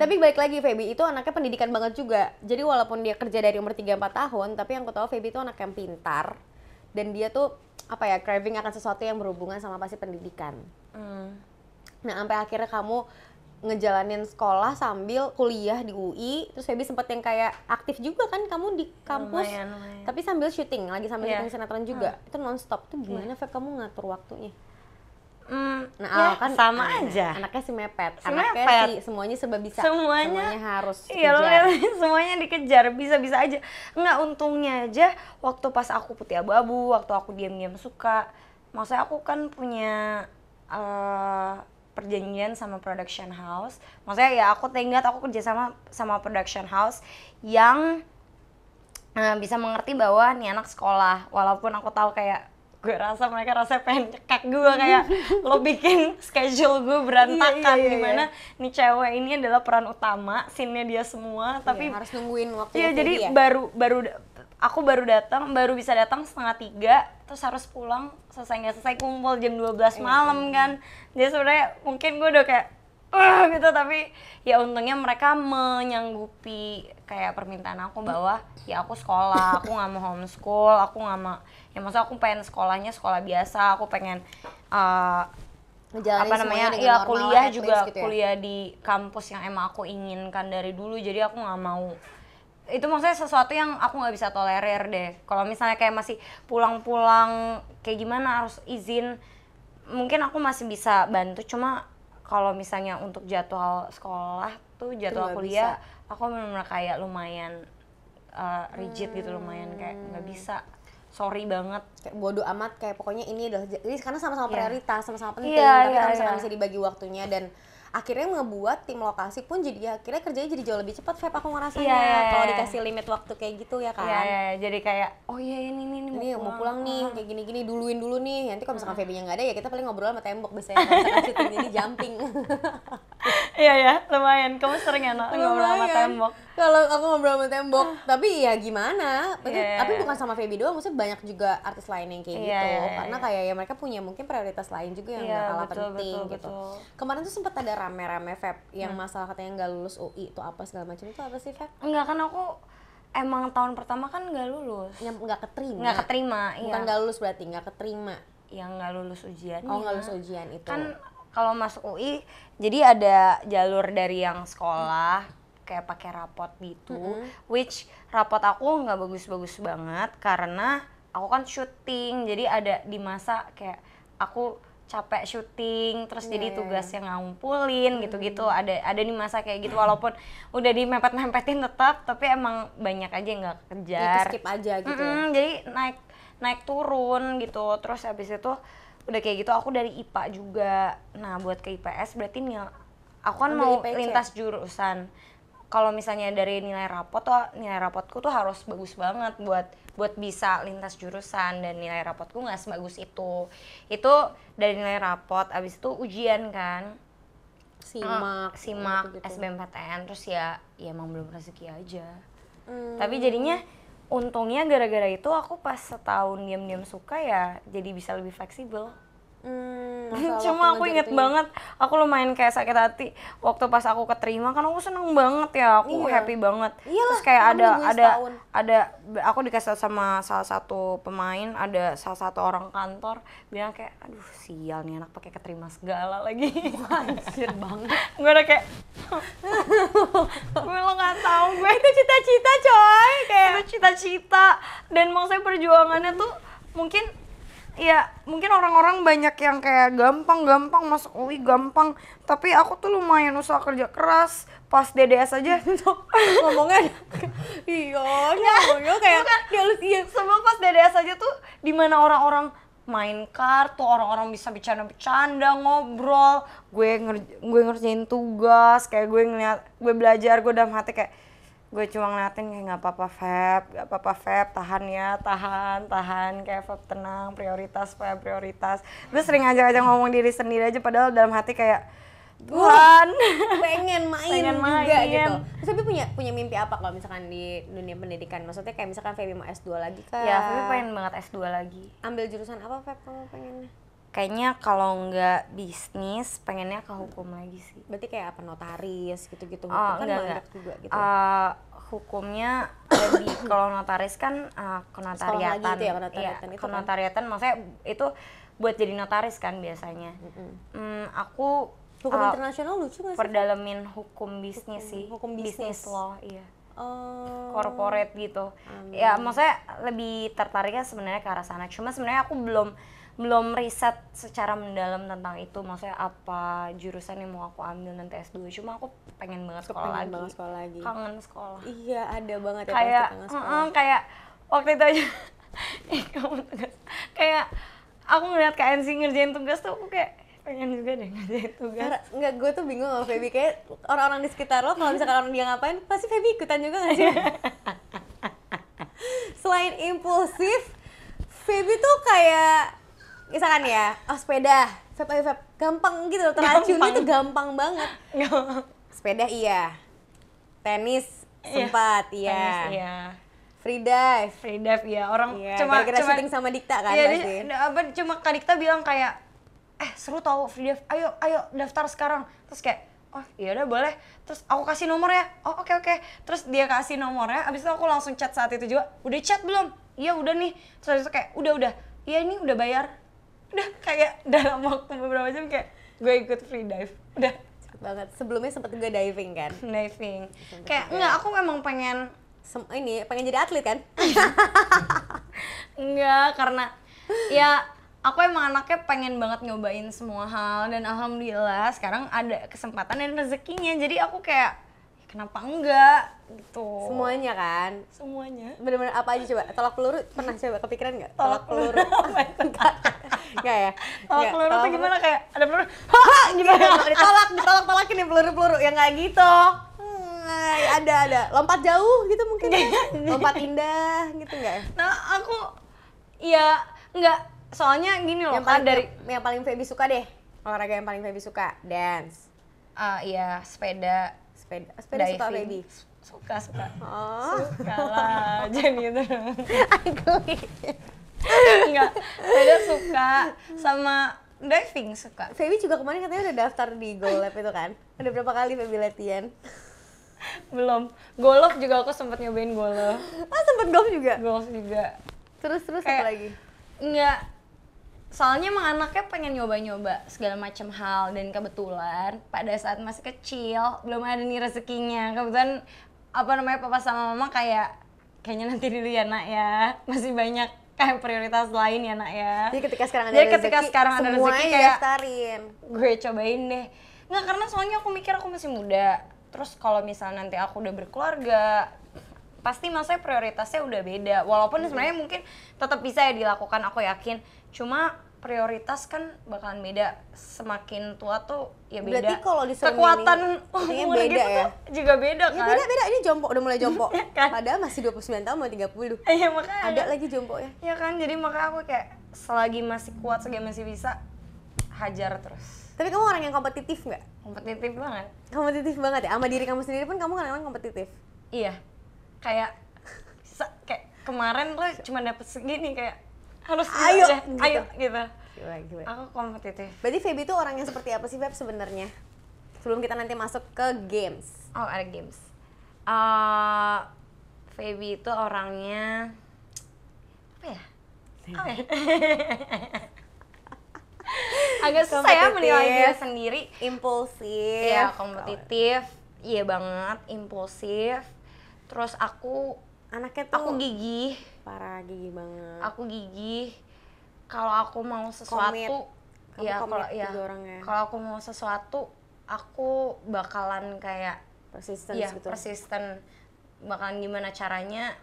Tapi balik lagi, Feby itu anaknya pendidikan banget juga. Jadi walaupun dia kerja dari umur 3-4 tahun, tapi yang aku tahu Feby itu anak yang pintar dan dia tuh craving akan sesuatu yang berhubungan sama pasti pendidikan. Nah, sampai akhirnya kamu ngejalanin sekolah sambil kuliah di UI, terus Feby sempet yang kayak aktif juga kan kamu di kampus, lumayan. Tapi sambil syuting, syuting sinetron juga, itu nonstop. Tuh gimana Feb kamu ngatur waktunya? Kan sama aja. Anaknya si mepet, anaknya semuanya serba bisa, semuanya harus dikejar. Iya, semuanya dikejar, bisa-bisa aja. Enggak, untungnya aja waktu pas aku Putih Abu-Abu, waktu aku diam-diam suka, maksudnya aku kan punya perjanjian sama production house. Maksudnya ya aku kerja sama production house yang bisa mengerti bahwa nih anak sekolah. Walaupun aku tahu kayak mereka pengen cekak gue kayak lo bikin schedule gue berantakan dimana nih cewek ini adalah peran utama, scene-nya dia semua, tapi harus nungguin waktu. Iya, jadi aku baru bisa datang 2:30, terus harus pulang nggak selesai kumpul jam 12 malam kan. Jadi sebenarnya mungkin gue udah kayak gitu, tapi ya untungnya mereka menyanggupi kayak permintaan aku bahwa ya aku sekolah, aku nggak mau homeschool, aku nggak mau, ya maksudnya aku pengen sekolahnya sekolah biasa, aku pengen kuliah juga gitu ya? Kuliah di kampus yang emang aku inginkan dari dulu, jadi aku nggak mau. Itu maksudnya sesuatu yang aku nggak bisa tolerir deh. Kalau misalnya kayak masih pulang-pulang kayak gimana harus izin, mungkin aku masih bisa bantu. Cuma kalau misalnya untuk jadwal sekolah tuh, jadwal kuliah, aku benar-benar kayak lumayan rigid gitu, lumayan kayak nggak bisa. Sorry banget. Kayak bodo amat, kayak pokoknya ini adalah, jadi karena sama-sama prioritas, sama-sama penting, tapi kalau misalkan bisa dibagi waktunya dan akhirnya ngebuat tim lokasi pun jadi akhirnya kerjanya jadi jauh lebih cepat, Feb, aku ngerasanya. Kalau dikasih limit waktu kayak gitu ya kan. Jadi kayak ini mau pulang nih, kayak gini-gini, duluin dulu nih. Nanti kalau misalkan Feby-nya nggak ada ya kita paling ngobrol sama tembok biasanya. Kalau misalkan syuting jadi jumping. Iya, lumayan. Kamu sering ya ngobrol sama tembok. Kalau aku ngobrol sama tembok, tapi ya gimana? Tapi bukan sama Feby doang, maksudnya banyak juga artis lain yang kayak gitu. Karena kayak ya mereka punya mungkin prioritas lain juga yang nggak kalah penting gitu. Kemarin tuh sempat ada rame-rame, Feb, yang masalah katanya nggak lulus UI itu apa segala macam, itu apa sih, Feb? Enggak, kan aku emang tahun pertama kan nggak lulus. Nggak keterima. Nggak keterima, iya. Bukan nggak lulus berarti, nggak keterima. Yang nggak lulus ujian. Oh, nggak lulus ujian itu. Kan kalau masuk UI, jadi ada jalur dari yang sekolah, kayak pakai rapot gitu. Which rapot aku nggak bagus-bagus banget, karena aku kan syuting. Jadi ada di masa kayak aku capek syuting, terus jadi tugas yang ngumpulin gitu-gitu, ada di masa kayak gitu, walaupun udah dimepet-mepetin tetap, tapi emang banyak aja yang nggak kejar. Skip aja gitu. Jadi naik turun gitu, terus habis itu udah kayak gitu aku dari IPA juga. Nah buat ke IPS berarti aku kan mau lintas jurusan. Kalau misalnya dari nilai rapot tuh, nilai rapotku tuh harus bagus banget buat bisa lintas jurusan, dan nilai rapotku nggak sebagus itu. Itu dari nilai rapot, abis itu ujian kan. Simak gitu. SBMPTN, terus ya emang belum rezeki aja. Tapi jadinya untungnya gara-gara itu aku pas setahun diam-diam suka ya jadi bisa lebih fleksibel. Cuma aku inget banget, aku lumayan kayak sakit hati waktu pas aku keterima, kan aku seneng banget ya, aku happy banget. Iyalah, terus kayak ada aku dikasih sama salah satu pemain, ada salah satu orang kantor bilang kayak, aduh sial nih anak pakai keterima segala lagi. Anjir banget. Gue udah kayak gue lo nggak tahu, gue itu cita-cita coy, kayak itu cita-cita, dan maksudnya perjuangannya tuh mungkin orang-orang banyak yang kayak gampang masuk UI gampang, tapi aku tuh lumayan usaha kerja keras. Pas DDS aja ngomongnya iya kayak iya. Sebelum pas DDS aja tuh dimana orang-orang main kartu, orang-orang bisa bercanda-bercanda, ngobrol, gue ngerjain tugas, kayak gue belajar, gue dalam hati kayak gue cuma ngeliatin kayak nggak apa-apa Feb, tahan ya, tahan, kayak Feb tenang, prioritas. Gue sering ngajak ngomong diri sendiri aja, padahal dalam hati kayak Tuhan pengen main juga gitu. Terus Febi punya mimpi apa kalau misalkan di dunia pendidikan? Maksudnya kayak misalkan Febi mau S2 lagi kah? Ya, Febi pengen banget S2 lagi. Ambil jurusan apa Feb kamu pengennya? Kayaknya kalau nggak bisnis, pengennya ke hukum lagi sih. Berarti kayak apa, notaris gitu-gitu? Kan banyak juga gitu. Hukumnya lebih, kalau notaris kan kenotariatan. Gitu ya, kenotariatan itu kenotariatan kan? Maksudnya itu buat jadi notaris kan biasanya. Aku hukum internasional lucu nggak sih? Perdalamin hukum bisnis sih. Hukum bisnis law, iya. Corporate gitu. Ya, maksudnya lebih tertariknya sebenarnya ke arah sana. Cuma sebenarnya aku belum riset secara mendalam tentang itu, maksudnya apa jurusan yang mau aku ambil nanti S2. Cuma aku pengen banget sekolah lagi. Kangen sekolah. Iya, ada banget ya kayak kangen sekolah. Kayak waktu itu aja kamu tugas. Kayak aku ngeliat KNC ngerjain tugas tuh aku kayak pengen juga deh ngerjain tugas. Enggak, gue tuh bingung sama Febi, kayak orang-orang di sekitar lo kalau misalkan dia ngapain pasti Febi ikutan juga nggak sih? Selain impulsif, Febi tuh kayak misalkan ya, sepeda, Feb, gampang gitu loh, teracunnya tuh gampang banget. Sepeda iya, tenis sempat iya. Tenis, iya. Free dive ya, orang cuma syuting sama Dikta kan pasti. Cuma Kak Dikta bilang kayak seru tau free dive, ayo daftar sekarang. Terus kayak oh iya udah boleh, terus aku kasih nomor ya. Oh oke. Terus dia kasih nomornya, abis itu aku langsung chat saat itu juga. Udah chat belum? Iya udah nih. Terus kayak udah iya ini udah bayar. Udah kayak dalam waktu beberapa jam kayak gue ikut free dive. Udah cepet banget. Sebelumnya sempet juga diving kan? Diving. Kayak enggak, aku memang pengen jadi atlet kan? Enggak, karena ya aku emang anaknya pengen banget nyobain semua hal, dan alhamdulillah sekarang ada kesempatan dan rezekinya, jadi aku kayak kenapa enggak gitu. Semuanya kan? Semuanya. Bener-bener apa aja coba? Tolak peluru pernah coba kepikiran nggak? Tolak peluru. Enggak ya? Tolak peluru tuh gimana, kayak ada peluru gimana? Ditolak-tolakin nih peluru-peluru, ya nggak gitu. Ada lompat jauh gitu mungkin ya? Lompat indah gitu nggak? Nah aku ya nggak. Soalnya gini loh, yang paling Febi suka deh, olahraga yang paling Febi suka, dance. Iya, sepeda diving. Suka Febi? Suka. Oh. Suka lah, jadi itu. Enggak, sepeda suka, sama diving suka. Febi juga kemarin katanya udah daftar di Go Lab itu kan? Udah berapa kali Febi latihan? Belum. Golf juga aku sempet nyobain golf. Sempet golf juga? Golf juga. Terus kayak, apa lagi? Enggak. Soalnya emang anaknya pengen nyoba-nyoba segala macam hal, dan kebetulan pada saat masih kecil belum ada nih rezekinya. Kebetulan papa sama mama kayaknya nanti dulu ya nak ya, masih banyak kayak prioritas lain ya nak ya. Jadi ketika sekarang ada rezeki kayak gue cobain deh. Nggak, karena soalnya aku mikir aku masih muda. Terus kalau misalnya nanti aku udah berkeluarga, pasti maksudnya prioritasnya udah beda. Walaupun sebenarnya mungkin tetap bisa ya dilakukan, aku yakin. Cuma prioritas kan bakalan beda, semakin tua tuh ya beda. Berarti kalau disuruh kekuatan umur beda gitu ya? Juga beda kan? Ya beda, ini jompo, udah mulai jompo. Kan? Padahal masih 29 tahun mau 30. Iya makanya. Ada lagi jompo ya? Iya kan, jadi makanya aku kayak selagi masih kuat, selagi masih bisa, hajar terus. Tapi kamu orang yang kompetitif nggak? Kompetitif banget. Kompetitif banget ya? Sama diri kamu sendiri pun kamu kadang-kadang kompetitif? Iya, kayak kemarin lo cuma dapet segini, kayak harus ayo gitu. Gila. Aku kompetitif. Berarti Feby itu orang yang seperti apa sih Feb sebenarnya? Sebelum kita nanti masuk ke games. Oh, ada games. Feby itu orangnya apa ya? Agak susah ya menilai dia sendiri. Impulsif. Iya, kompetitif. Iya banget, impulsif. Terus aku anaknya tuh aku gigih. Parah, gigih banget. Aku gigih. Kalau aku mau sesuatu, kalau aku mau sesuatu, aku bakalan kayak persisten. Bakalan gimana caranya,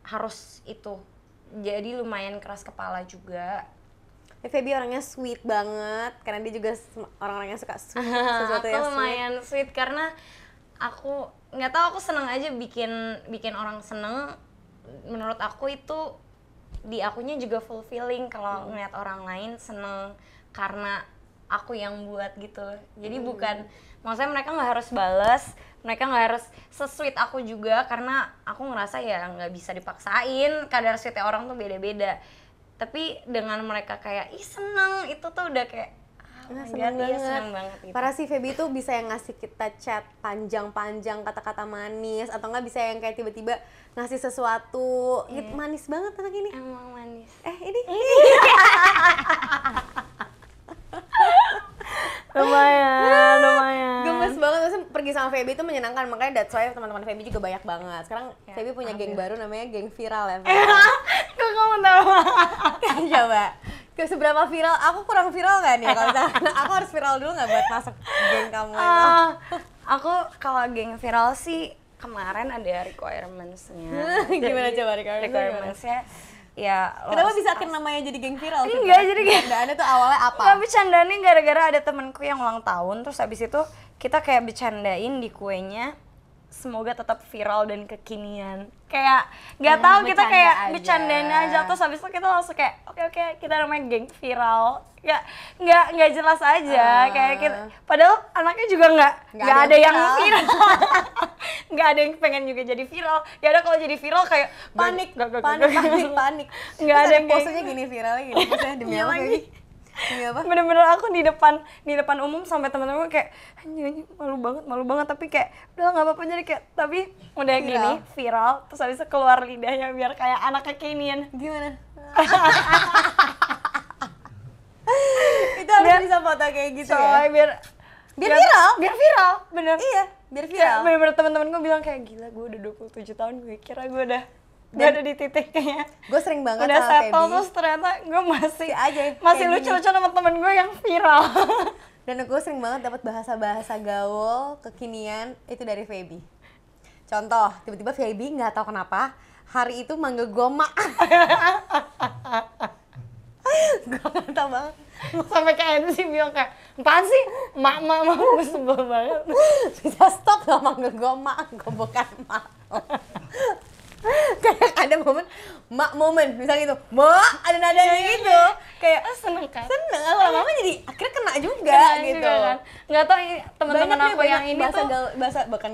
harus itu. Jadi lumayan keras kepala juga. Feby orangnya sweet banget, karena dia juga orang-orang yang suka sweet, sesuatu yang aku lumayan sweet karena aku nggak tahu, aku seneng aja bikin orang seneng. Menurut aku itu di akunya juga fulfilling kalau ngeliat orang lain seneng karena aku yang buat gitu. Jadi bukan, maksudnya mereka nggak harus bales, mereka nggak harus se-sweet aku juga, karena aku ngerasa ya nggak bisa dipaksain, kadar sweetnya orang tuh beda-beda. Tapi dengan mereka kayak ih seneng, itu tuh udah kayak seneng banget gitu. Para si Feby tuh bisa yang ngasih kita chat panjang-panjang kata-kata manis, atau nggak bisa yang kayak tiba-tiba ngasih sesuatu gitu. Manis banget anak ini. Emang manis. Ini lumayan gemes banget. Maksudnya pergi sama Feby itu menyenangkan, makanya that's why teman-teman Feby juga banyak banget. Sekarang Feby punya geng baru namanya geng viral ya. Kok kamu tahu? Coba, seberapa viral? Aku kurang viral nggak nih kalau aku harus viral dulu nggak buat masuk geng kamu itu? Aku kalau geng viral sih kemarin ada requirements-nya. Gimana coba requirements-nya? Ya, kenapa bisa akhir namanya jadi geng viral? Enggak, jadi bercandaannya tuh awalnya apa? Enggak, bercandanya gara-gara ada temenku yang ulang tahun, terus habis itu kita kayak bercandain di kuenya semoga tetap viral dan kekinian. Kayak nggak tahu, kita kayak bercandain aja, terus habis itu kita langsung kayak oke, kita namanya geng viral. Nggak jelas aja, kayak kita, padahal anaknya juga nggak ada yang viral. Nggak ada yang pengen juga jadi viral. Ya udah, kalau jadi viral kayak panik. Nggak ada yang posenya gini viralnya gini, maksudnya demi apa lagi? Bener-bener aku di depan umum sampai teman-teman kayak anjing malu banget, tapi kayak udah nggak apa-apa, jadi kayak tapi udah viral. Gini viral, terus habis itu keluar lidahnya biar kayak anak kekinian. Gimana? Itu harus bisa foto kayak gitu ya? Biar viral, bener. Iya, biar viral. Bener-bener teman-temanku bilang kayak gila, gue udah 27 tahun, gue kira gue udah di titiknya. Gue sering banget udah sama Feby. Udah settle, terus ternyata gue masih lucu-lucu sama temen gue yang viral. Dan gue sering banget dapat bahasa-bahasa gaul kekinian itu dari Feby. Contoh, tiba-tiba Feby nggak tahu kenapa hari itu manggil gue mak. Gue nggak tahu banget. Sampai kayak sih bilang kayak apaan sih? Mak, gue sebel banget. Bisa stop gak manggil gue mak, gue bukan mak. Kayak ada momen misalnya gitu, ada nadanya gitu, kayak seneng kan? Seneng, lama-lama jadi akhirnya kena juga gitu juga, kan? Nggak tahu teman-teman aku yang ini bahasa tuh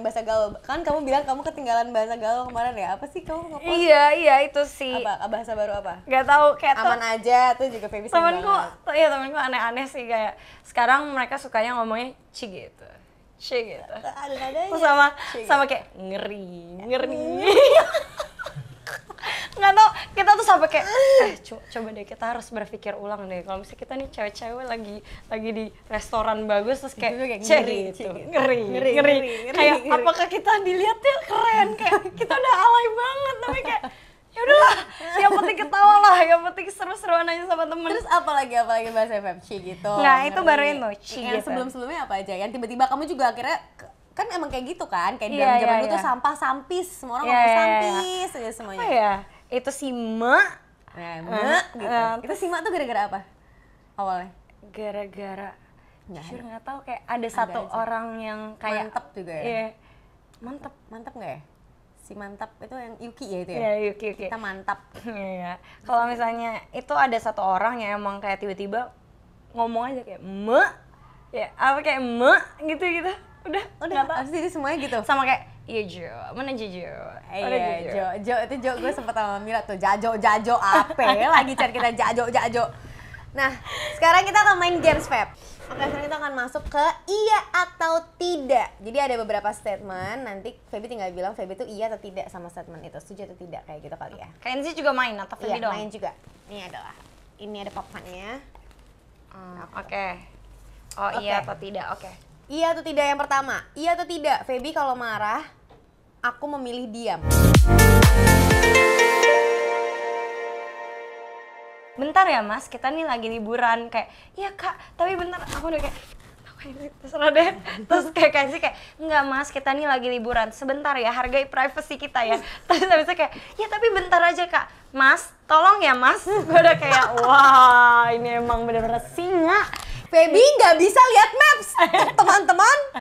bahasa gaul kan, kamu bilang kamu ketinggalan bahasa gaul kemarin ya, apa sih kamu ngomong? Iya itu sih bahasa baru apa? Nggak tahu, kayak aman aja tuh juga Feby sering banget. Temenku aneh-aneh sih, kayak sekarang mereka sukanya ngomongnya ci gitu. C gitu. Ada-adanya. Terus sama kayak ngeri. Nggak tau, kita tuh sampai kayak coba deh kita harus berpikir ulang deh kalau misalnya kita nih cewek-cewek lagi di restoran bagus terus kayak ngeri. Kayak apakah kita dilihatnya keren, kayak kita udah alay banget tapi kayak ya udahlah, yang penting ketawa lah, yang penting seru-seruan aja sama temen. Terus apalagi bahasa FFC gitu. Nah itu baru itu yang sebelum-sebelumnya apa aja? Yang tiba-tiba kamu juga akhirnya kan emang kayak gitu kan, kayak di dalam zaman dulu tuh sampah sampis, semua orang ngomong sampis aja semuanya. Apa ya? Itu si Mak. Gitu. Itu si Mak tuh gara-gara apa? Awalnya? Gara-gara jujur nggak tahu, kayak ada satu orang yang kayak mantep juga ya? Iya. Mantep nggak ya? Si mantap itu yang Yuki ya itu ya? Iya, Yuki. Kita mantap. Iya. Kalau misalnya itu ada satu orang yang emang kayak tiba-tiba ngomong aja kayak Mak. Ya, apa kayak Mak gitu. Udah abis itu semuanya gitu? Sama kayak, iya Jo, mana Jo? Iya, Jo itu Jo, gue sempet sama Mira tuh, Jajo, apa lagi cari kita Jajo. Nah, sekarang kita akan main games, Feb. Oke, sekarang kita akan masuk ke iya atau tidak. Jadi ada beberapa statement, nanti Feby tinggal bilang Feby tuh iya atau tidak sama statement itu, setuju atau tidak, kayak gitu kali ya. Kayaknya juga main atau Feby dong? Iya, main juga. Ini ada papannya. Oke. Oh iya atau tidak, oke. Iya atau tidak yang pertama, iya atau tidak, Feby kalau marah, aku memilih diam. Bentar ya Mas, kita nih lagi liburan, kayak, iya Kak, tapi bentar, aku udah kayak, terserah deh. Terus kayak, enggak Mas, kita nih lagi liburan, sebentar ya, hargai privasi kita ya. Terus habisnya kayak, ya tapi bentar aja Kak, Mas, tolong ya Mas. Gue udah kayak, wah ini emang bener-bener singa. Feby nggak bisa lihat maps, teman-teman.